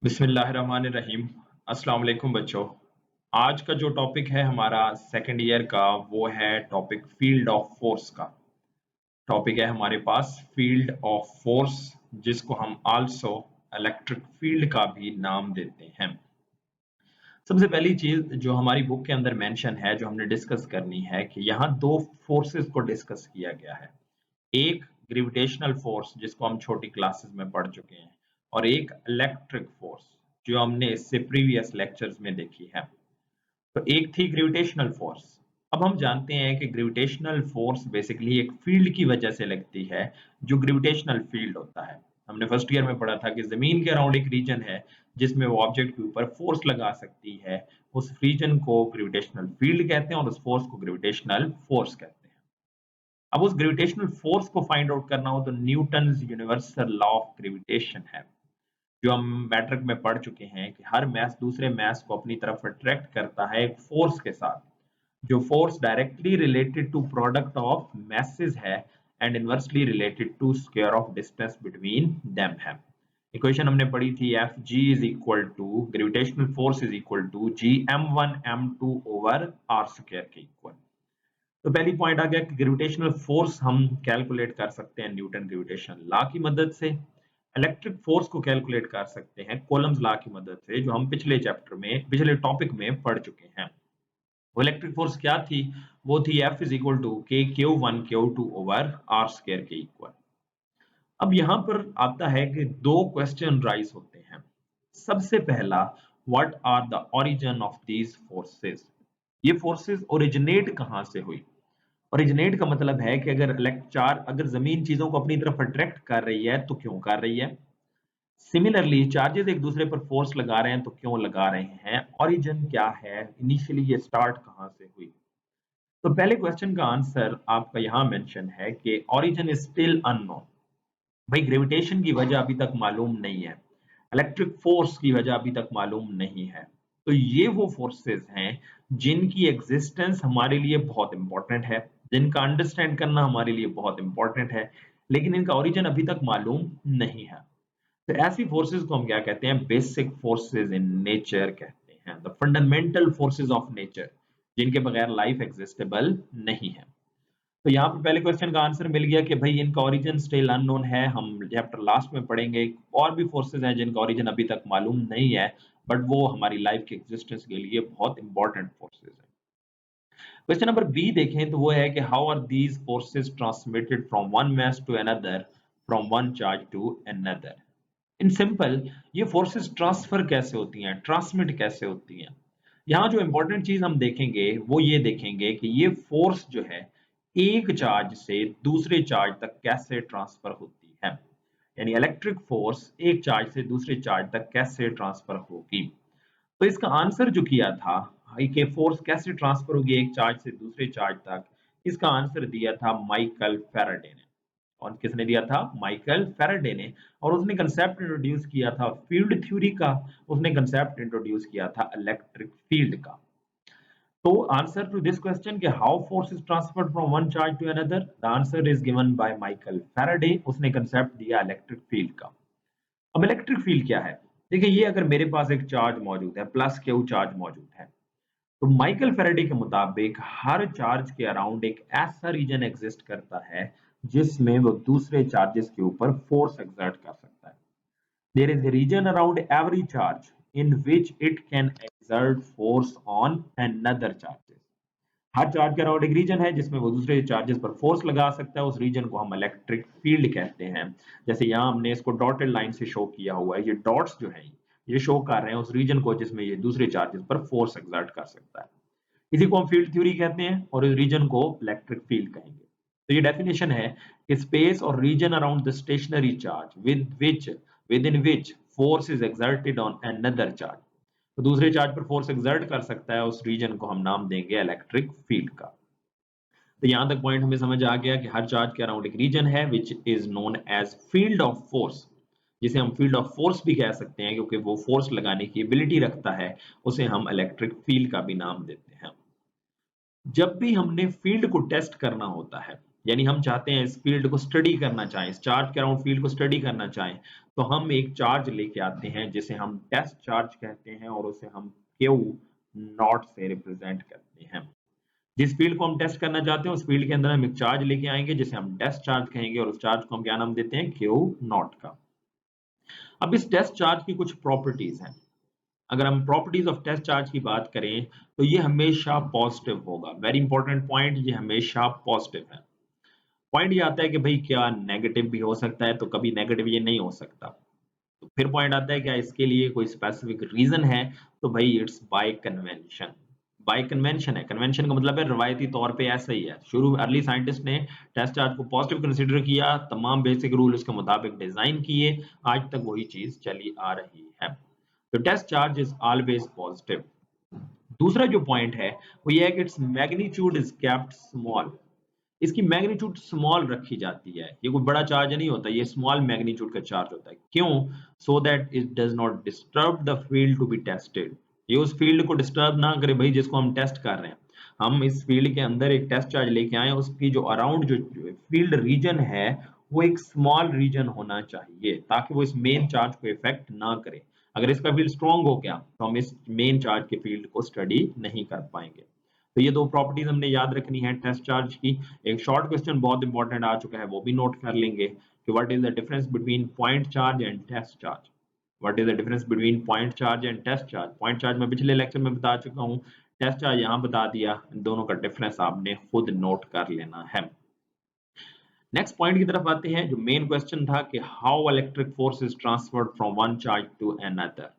बिस्मिल्लाहिर्रहमानिर्रहीम। अस्सलाम वालेकुम बच्चों। आज का जो टॉपिक है हमारा सेकंड ईयर का वो है टॉपिक फील्ड ऑफ फोर्स का। टॉपिक है हमारे पास फील्ड ऑफ फोर्स, जिसको हम आल्सो इलेक्ट्रिक फील्ड का भी नाम देते हैं। सबसे पहली चीज जो हमारी बुक के अंदर मेंशन है, जो हमने डिस्कस करनी है कि यहाँ दो फोर्सेस को डिस्कस किया गया है। एक ग्रेविटेशनल फोर्स जिसको हम छोटी क्लासेस में पढ़ चुके हैं, और एक इलेक्ट्रिक फोर्स जो हमने इससे प्रीवियस लेक्चर्स में देखी है। तो एक थी ग्रेविटेशनल फोर्स। अब हम जानते हैं कि ग्रेविटेशनल फोर्स बेसिकली एक फील्ड की वजह से लगती है, जो ग्रेविटेशनल फील्ड होता है। हमने फर्स्ट ईयर में पढ़ा था कि जमीन के अराउंड एक रीजन है जिसमें वो ऑब्जेक्ट के ऊपर फोर्स लगा सकती है। उस रीजन को ग्रेविटेशनल फील्ड कहते हैं और उस फोर्स को ग्रेविटेशनल फोर्स कहते हैं। अब उस ग्रेविटेशनल फोर्स को फाइंड आउट करना हो तो Newton's universal law of gravitation है, जो हम मैट्रिक में पढ़ चुके हैं कि हर मास दूसरे मास को अपनी तरफ अट्रैक्ट करता है एक फोर्स के साथ, जो force directly related to product of masses है and inversely related to square of distance between them है। इक्वेशन हमने पढ़ी थी F G is equal to gravitational force is equal to G m1 m2 over R square के equal. तो पहली point आ गया कि ग्रेविटेशनल फोर्स हम कैलकुलेट कर सकते हैं न्यूटन ग्रेविटेशन लॉ की मदद से। इलेक्ट्रिक फोर्स को कैलकुलेट कर सकते हैं कोलम्स लॉ की मदद से, जो हम पिछले चैप्टर में पिछले टॉपिक में पढ़ चुके हैं। वो इलेक्ट्रिक फोर्स क्या थी? वो थी F is equal to k Q1 Q2 over R square के इक्वल। अब यहाँ पर आता है कि दो क्वेश्चन राइज होते हैं। सबसे पहला, what are the origin of these forces? ये फोर्सेस ओरिजिनेट कहाँ से हुई? ओरिजिनेट का मतलब है कि अगर जमीन चीजों को अपनी तरफ अट्रैक्ट कर रही है तो क्यों कर रही है। सिमिलरली चार्जेस एक दूसरे पर फोर्स लगा रहे हैं तो क्यों लगा रहे हैं। ओरिजिन क्या है, इनिशियली ये स्टार्ट कहां से हुई। तो पहले क्वेश्चन का आंसर आपका यहाँ मेंशन है कि ओरिजिन इज स्टिल अननोन। भाई ग्रेविटेशन की वजह अभी तक मालूम नहीं है, इलेक्ट्रिक फोर्स की वजह अभी तक मालूम नहीं है। तो ये वो फोर्सेस हैं जिनकी एग्जिस्टेंस हमारे लिए बहुत इंपॉर्टेंट है, जिनका अंडरस्टैंड करना हमारे लिए बहुत इंपॉर्टेंट है, लेकिन इनका ओरिजिन अभी तक मालूम नहीं है। तो ऐसी फोर्सेस को हम क्या कहते हैं? बेसिक फोर्सेस इन नेचर कहते हैं, the fundamental forces of nature, जिनके बगैर लाइफ एग्जिस्टेबल नहीं है। तो यहाँ पे पहले क्वेश्चन का आंसर मिल गया कि भाई इनका ओरिजिन स्टिल अननोन है। हम चैप्टर लास्ट में पढ़ेंगे और भी फोर्सेस हैं जिनका ओरिजिन अभी तक मालूम नहीं है, बट वो हमारी लाइफ के एग्जिस्टेंस के लिए बहुत इंपॉर्टेंट फोर्सेस हैं। क्वेश्चन नंबर बी देखें तो वो है कि how are these forces transmitted from one mass to another, from one charge to another. In simple, ये फोर्सेस ट्रांसफर कैसे होती हैं, ट्रांसमिट कैसे होती हैं। यहाँ जो इंपॉर्टेंट चीज हम देखेंगे वो ये देखेंगे कि ये फोर्स जो है एक चार्ज से दूसरे चार्ज तक कैसे ट्रांसफर होती है। यानी इलेक्ट्रिक फोर्स एक चार्ज से दूसरे चार्ज तक कैसे ट्रांसफर होगी। तो इसका आंसर जो किया था कि फोर्स कैसे ट्रांसफर होगी एक चार्ज से दूसरे चार्ज तक, इसका आंसर दिया था माइकल फैराडे ने। और किसने दिया था? माइकल फैराडे ने। और उसने कंसेप्ट इंट्रोड्यूस किया था फील्ड थ्योरी का, उसने कंसेप्ट इंट्रोड्यूस किया था इलेक्ट्रिक फील्ड का। तो आंसर टू दिस क्वेश्चन कि how force is transferred from one charge to another, the answer is given by Michael Faraday. उसने कंसेप्ट दिया इलेक्ट्रिक फील्ड का। अब इलेक्ट्रिक फील्ड क्या है? देखिए, ये अगर मेरे पास एक चार्ज मौजूद है, प्लस क्यू चार्ज मौजूद है, तो माइकल फैराडे के मुताबिक हर चार्ज के अराउंड एक ऐसा रीजन एग्जिस्ट करता है जिसमें वो दूसरे चार्जेस के ऊपर फोर्स एक्सर्ट कर सकता है। There is a region around every charge in which it can exert force on another charges. Her charge के अराउंड एक रीजन है जिसमें वो दूसरे चार्जेस पर फोर्स लगा सकता है। उस रीजन को हम इलेक्ट्रिक फील्ड कहते हैं। जैसे यहाँ हमने इसको डॉटेड लाइन से शो किया हुआ है, ये डॉट्स जो हैं ये शो कर रहे हैं उस रीजन को जिसमें ये दूसरे चार्जेस पर फोर्स एक्सर्ट कर सकता है। इसी को हम फील्ड थ्योरी कहते हैं और इस रीजन को इलेक्ट्रिक फील्ड कहेंगे। तो ये डेफिनेशन है कि स्पेस और region around the stationary charge within which force is exerted on another charge, तो दूसरे चार्ज पर फोर्स एक्सर्ट कर सकता है, उस रीजन को हम नाम देंगे इलेक्ट्रिक फील्ड का। तो यहां तक पॉइंट हमें समझ आ गया कि हर चार्ज के अराउंड एक रीजन है which is known as field of force, जिसे हम फील्ड ऑफ फोर्स भी कह सकते हैं क्योंकि वो फोर्स लगाने की एबिलिटी रखता है। उसे हम इलेक्ट्रिक फील्ड का भी नाम देते हैं। जब भी हमने फील्ड को टेस्ट करना होता है यानी हम चाहते हैं इस फील्ड को स्टडी करना चाहें, इस चार्ज के अराउंड फील्ड को स्टडी करना चाहें, तो हम एक चार्ज लेके आते हैं जिसे हम टेस्ट चार्ज कहते हैं और उसे हम क्यू नॉट से रिप्रेजेंट करते हैं। जिस फील्ड को हम टेस्ट करना चाहते हैं उस फील्ड के अंदर हम एक चार्ज लेके आएंगे जिसे हम टेस्ट चार्ज कहेंगे और उस चार्ज को हम क्या नाम देते हैं, क्यू नॉट का। अब इस टेस्ट चार्ज की कुछ प्रॉपर्टीज हैं। अगर हम प्रॉपर्टीज ऑफ टेस्ट चार्ज की बात करें तो ये हमेशा पॉजिटिव होगा। वेरी इंपॉर्टेंट पॉइंट, ये हमेशा पॉजिटिव है। पॉइंट ये आता है कि भाई क्या नेगेटिव भी हो सकता है, तो कभी नेगेटिव ये नहीं हो सकता। तो फिर पॉइंट आता है क्या इसके लिए कोई स्पेसिफिक रीजन है, तो भाई it's by convention. Bye convention है, कन्वेंशन का मतलब है रवायती तौर पे ऐसा ही है। शुरू अर्ली साइंटिस्ट ने टेस्ट चार्ज को पॉजिटिव कंसीडर किया, तमाम बेसिक रूल उसके मुताबिक डिजाइन किए, आज तक वही चीज चली आ रही है। तो test charge is always positive. दूसरा जो पॉइंट है वो ये है कि its magnitude is kept small. इसकी मैग्नीट्यूड स्मॉल रखी जाती है, ये कोई बड़ा चार्ज नहीं होता, ये स्मॉल मैग्नीट्यूड का चार्ज होता है। क्यों? So that it does not disturb the field to be tested. ये उस फील्ड को डिस्टर्ब ना करे भाई जिसको हम टेस्ट कर रहे हैं। हम इस फील्ड के अंदर एक टेस्ट चार्ज लेके आए, उसकी जो अराउंड जो फील्ड रीजन है वो एक स्मॉल रीजन होना चाहिए ताकि वो इस मेन चार्ज को इफेक्ट ना करे। अगर इसका फील्ड स्ट्रॉन्ग हो गया तो हम इस मेन चार्ज के फील्ड को स्टडी नहीं कर पाएंगे। तो ये दो प्रॉपर्टीज हमने याद रखनी है टेस्ट चार्ज की। एक शॉर्ट क्वेश्चन बहुत इंपॉर्टेंट आ चुका है, वो भी नोट कर लेंगे कि what is the difference between point charge and test charge. What is the difference between point charge and test charge. Point charge मैं पिछले लेक्चर में बता चुका हूँ, टेस्ट चार्ज यहाँ बता दिया। इन दोनों का डिफरेंस आपने खुद नोट कर लेना है। नेक्स्ट पॉइंट की तरफ आते हैं। जो मेन क्वेश्चन था कि how electric force is transferred from one charge to another.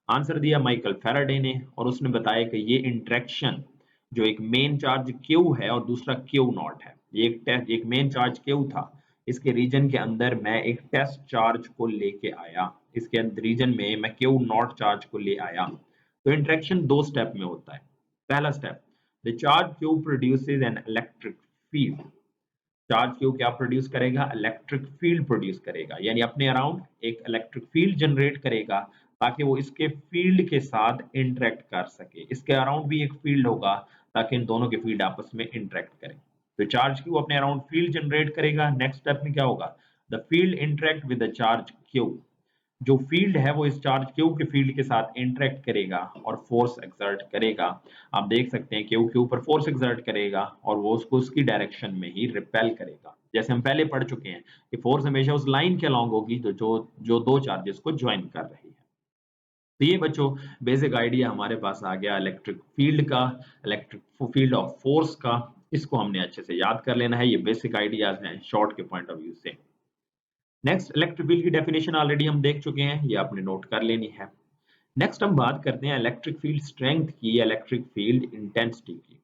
Answer दिया माइकल फैराडे ने और उसने बताया कि ये इंटरेक्शन जो एक मेन चार्ज Q है और दूसरा Q नॉट है, ये एक मेन चार्ज Q था, इसके रीजन के अंदर मैं एक टेस्ट चार्ज को लेके आया, इसके रीजन में मैं Q नॉट चार्ज को ले आया। तो इंटरेक्शन दो स्टेप में होता है। पहला step, the charge Q produces an electric field. Charge Q क्या प्रोड्यूस करेगा, इलेक्ट्रिक फील्ड प्रोड्यूस करेगा, यानी अपने अराउंड एक इलेक्ट्रिक फील्ड जनरेट करेगा ताकि वो इसके फील्ड के साथ इंटरेक्ट कर सके। इसके अराउंड भी एक फील्ड होगा ताकि इन दोनों के फील्ड आपस में इंटरेक्ट करें। तो चार्ज क्यू अपने अराउंड फील्ड जनरेट करेगा। नेक्स्ट स्टेप में क्या होगा, the field interact with the charge Q. जो फील्ड है वो इस चार्ज क्यू के फील्ड के साथ इंटरेक्ट करेगा और फोर्स एक्सर्ट करेगा। आप देख सकते हैं क्यू पर फोर्स एक्सर्ट करेगा और वो उसको उसकी डायरेक्शन में ही रिपेल करेगा। जैसे हम पहले पढ़ चुके हैं कि फोर्स हमेशा उस लाइन के अलॉन्ग होगी जो दो चार्जेस को ज्वाइन कर रही है। तो ये बच्चों बेसिक आइडिया हमारे पास आ गया इलेक्ट्रिक फील्ड का, इलेक्ट्रिक फील्ड ऑफ फोर्स का। इसको हमने अच्छे से याद कर लेना है। ये बेसिक आइडियाज हैं शॉर्ट के पॉइंट ऑफ व्यू से। नेक्स्ट, इलेक्ट्रिक फील्ड की डेफिनेशन ऑलरेडी हम देख चुके हैं, ये आपने नोट कर लेनी है। नेक्स्ट हम बात करते हैं इलेक्ट्रिक फील्ड स्ट्रेंथ की, इलेक्ट्रिक फील्ड इंटेंसिटी की।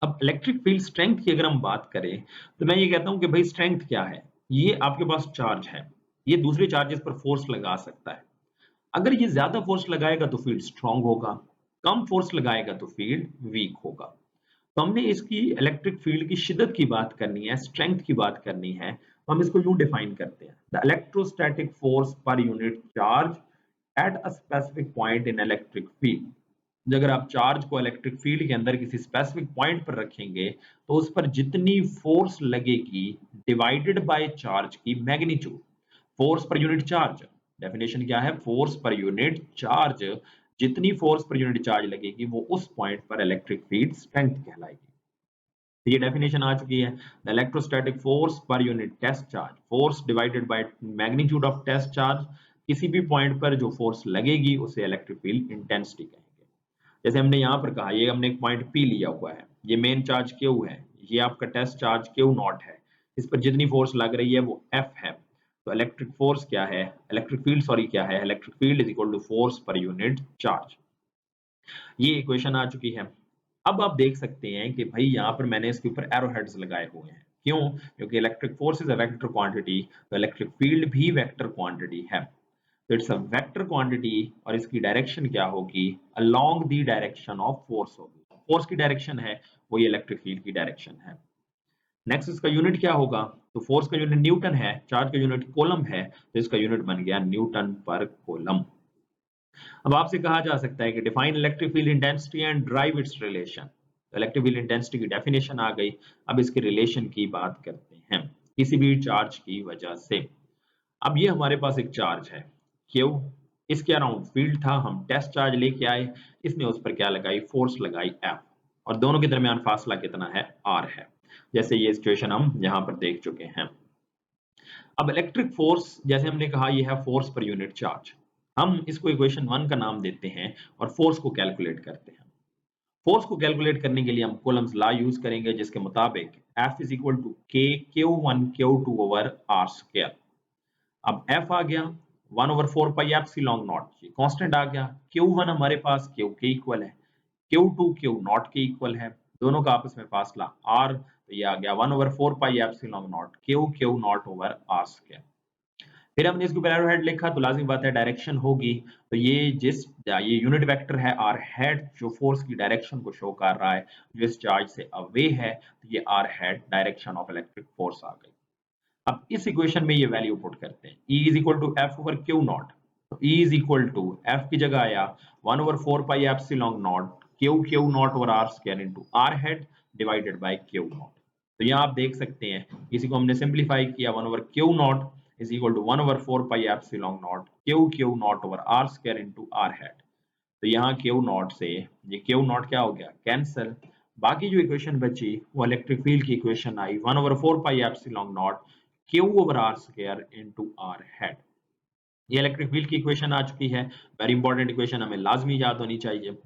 अब इलेक्ट्रिक फील्ड स्ट्रेंथ की अगर हम बात करें तो मैं ये कहता हूं कि भाई स्ट्रेंथ क्या है। ये आपके पास चार्ज है, ये दूसरे चार्जेस पर फोर्स लगा सकता है। अगर ये ज्यादा फोर्स लगाएगा तो फील्ड स्ट्रांग होगा, कम फोर्स लगाएगा तो फील्ड वीक होगा। तो हमने इसकी इलेक्ट्रिक फील्ड की शिद्दत की बात करनी है, स्ट्रेंथ की बात करनी है, तो हम इसको यूं डिफाइन करते हैं, the electrostatic force per unit charge at a specific point in electric field. अगर आप चार्ज को इलेक्ट्रिक फील्ड के अंदर किसी स्पेसिफिक पॉइंट पर रखेंगे तो उस पर जितनी फोर्स लगेगी डिवाइडेड बाय चार्ज की magnitude. Force per unit charge, definition क्या है, फोर्स पर यूनिट चार्ज, जितनी फोर्स पर यूनिट चार्ज लगेगी वो उस पॉइंट पर इलेक्ट्रिक फील्ड स्ट्रेंथ कहलाएगी। तो ये डेफिनेशन आ चुकी है, the electrostatic force per unit test charge, force divided by magnitude of test charge. किसी भी पॉइंट पर जो फोर्स लगेगी उसे इलेक्ट्रिक फील्ड इंटेंसिटी कहेंगे। जैसे हमने यहाँ पर कहा, ये हमने एक पॉइंट P लिया हुआ है, ये मेन चार्ज Q है, ये आपका टेस्ट चार्ज Q नॉट है, इस पर जितनी फोर्स लग रही है वो F है। तो इलेक्ट्रिक फोर्स क्या है, इलेक्ट्रिक फील्ड सॉरी क्या है, electric field is equal to force per unit charge. ये इक्वेशन आ चुकी है। अब आप देख सकते हैं कि भाई यहाँ पर मैंने इसके ऊपर एरो हेड्स लगाए हुए हैं। क्यों? क्योंकि electric force is a vector quantity, तो इलेक्ट्रिक फील्ड भी वेक्टर क्वांटिटी है। तो इट्स अ वेक्टर क्वांटिटी और इसकी डायरेक्शन क्या होगी, along the direction of force होगी। फोर्स की डायरेक्शन है वो ये इलेक्ट्रिक फील्ड की डायरेक्शन है। नेक्स्ट इसका यूनिट क्या होगा, तो फोर्स का यूनिट न्यूटन है, चार्ज का यूनिट कूलम है, तो इसका यूनिट बन गया न्यूटन पर कूलम। अब आपसे कहा जा सकता है कि define electric field intensity and drive it's relation. तो इलेक्ट्रिक फील्ड इंटेंसिटी की डेफिनेशन आ गई। अब इसके रिलेशन की बात करते हैं किसी भी चार्ज की वजह से। अब ये हमारे पास एक चार्ज है क्यू, इसके अराउंड फील्ड था, हम टेस्ट चार्ज लेके आए, इसने उस पर क्या लगाई, फोर्स लगाई एफ, और दोनों के दरमियान फासला कितना है, आर है। जैसे ये सिचुएशन हम यहाँ पर देख चुके हैं। अब इलेक्ट्रिक फोर्स, जैसे हमने कहा, ये है फोर्स पर यूनिट चार्ज। हम इसको इक्वेशन 1 का नाम देते हैं और फोर्स को कैलकुलेट करते हैं। फोर्स को कैलकुलेट करने के लिए हम कूलम्स लॉ यूज करेंगे, जिसके मुताबिक F is equal to K Q1 Q2 over R square. अब F आ गया 1 ओवर 4 पाई एप्सिलॉन नॉट, ये कांस्टेंट आ गया। Q1 हमारे पास Q के इक्वल है, Q2 Q नॉट के इक्वल है, दोनों का आपस में फासला R, तो ये आ गया 1 over 4 pi epsilon not Q not over R square. फिर हमने इसको पैरेलल हेड लिखा तो लाजिम बात है डायरेक्शन होगी, तो ये यूनिट वेक्टर है आर हेड, जो फोर्स की डायरेक्शन को शो कर रहा है, जो इस चार्ज से अवे है, तो ये are head direction of electric force आ गई। अब इस इक्वेशन में ये वैल्यू पुट करते हैं, E is equal to F over Q nought, तो E is equal to F की जगह आया 1 over 4 pi epsilon nought Q nought over R square into R head divided by Q nought. तो यहाँ आप देख सकते हैं, इसी को हमने सिंप्लीफाई किया, 1 over Q not is equal to 1 over 4 pi epsilon naught Q naught over R square into R hat। तो यहाँ Q naught से ये Q naught क्या हो गया, कैंसिल। बाकी जो इक्वेशन बची वो इलेक्ट्रिक फील्ड की इक्वेशन आई 1 over 4 pi epsilon naught Q over R square into R hat। ये इलेक्ट्रिक फील्ड की इक्वेशन आ चुकी है, वेरी इंपॉर्टेंट इक्वेशन, हमें लाजमी याद होनी चाहिए।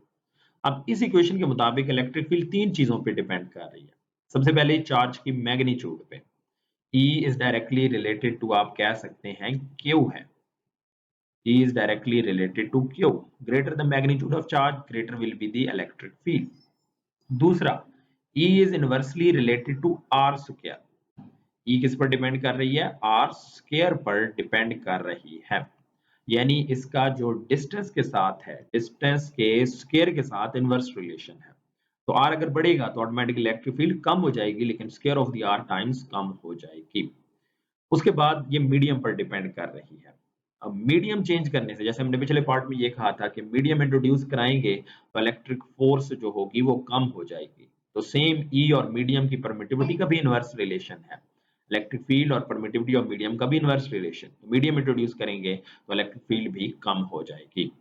अब इस इक्वेशन के मुताबिक इलेक्ट्रिक फील्ड तीन चीजों पे डिपेंड कर रही है। सबसे पहले चार्ज की मैग्नीट्यूड पे, E is directly related to, आप कह सकते हैं, Q है। E is directly related to Q, greater the magnitude of charge greater will be the electric field। दूसरा, E is inversely related to R square। E किस पर depend कर रही है, R square पर डिपेंड कर रही है, यानी इसका जो डिस्टेंस के साथ है, डिस्टेंस के स्क्वायर के साथ इनवर्स रिलेशन है। तो R अगर बढ़ेगा तो ऑटोमेटिकली इलेक्ट्रिक फील्ड कम हो जाएगी, लेकिन square of the R times कम हो जाएगी। उसके बाद ये मीडियम पर डिपेंड कर रही है। अब मीडियम चेंज करने से, जैसे हमने पिछले पार्ट में ये कहा था कि मीडियम इंट्रोड्यूस कराएंगे तो इलेक्ट्रिक फोर्स जो होगी वो कम हो जाएगी। तो सेम ई और मीडियम की परमिटिविटी का भी इनवर्स रिलेशन है, इलेक्ट्रिक फील्ड और परमिटिविटी ऑफ मीडियम का भी इनवर्स रिलेशन। मीडियम इंट्रोड्यूस करेंगे तो इलेक्ट्रिक फील्ड भी कम हो जाएगी।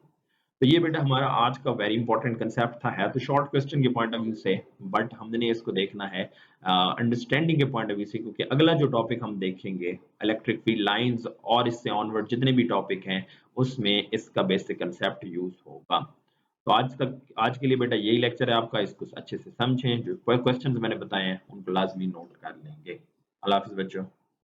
तो ये बेटा हमारा आज का वेरी इंपॉर्टेंट कंसेप्ट था, है तो शॉर्ट क्वेश्चन के पॉइंट ऑफ व्यू से, बट हमने इसको देखना है अंडरस्टैंडिंग के पॉइंट ऑफ व्यू से, क्योंकि अगला जो टॉपिक हम देखेंगे इलेक्ट्रिक फील्ड लाइंस और इससे ऑनवर्ड जितने भी टॉपिक हैं उसमें इसका बेसिक कंसेप्ट यूज होगा। तो आज के लिए बेटा यही लेक्चर है आपका, इसको अच्छे से समझें, जो क्वेश्चंस मैंने बताए हैं उनको लाजमी नोट कर लेंगे। अल्लाह हाफिज बच्चों।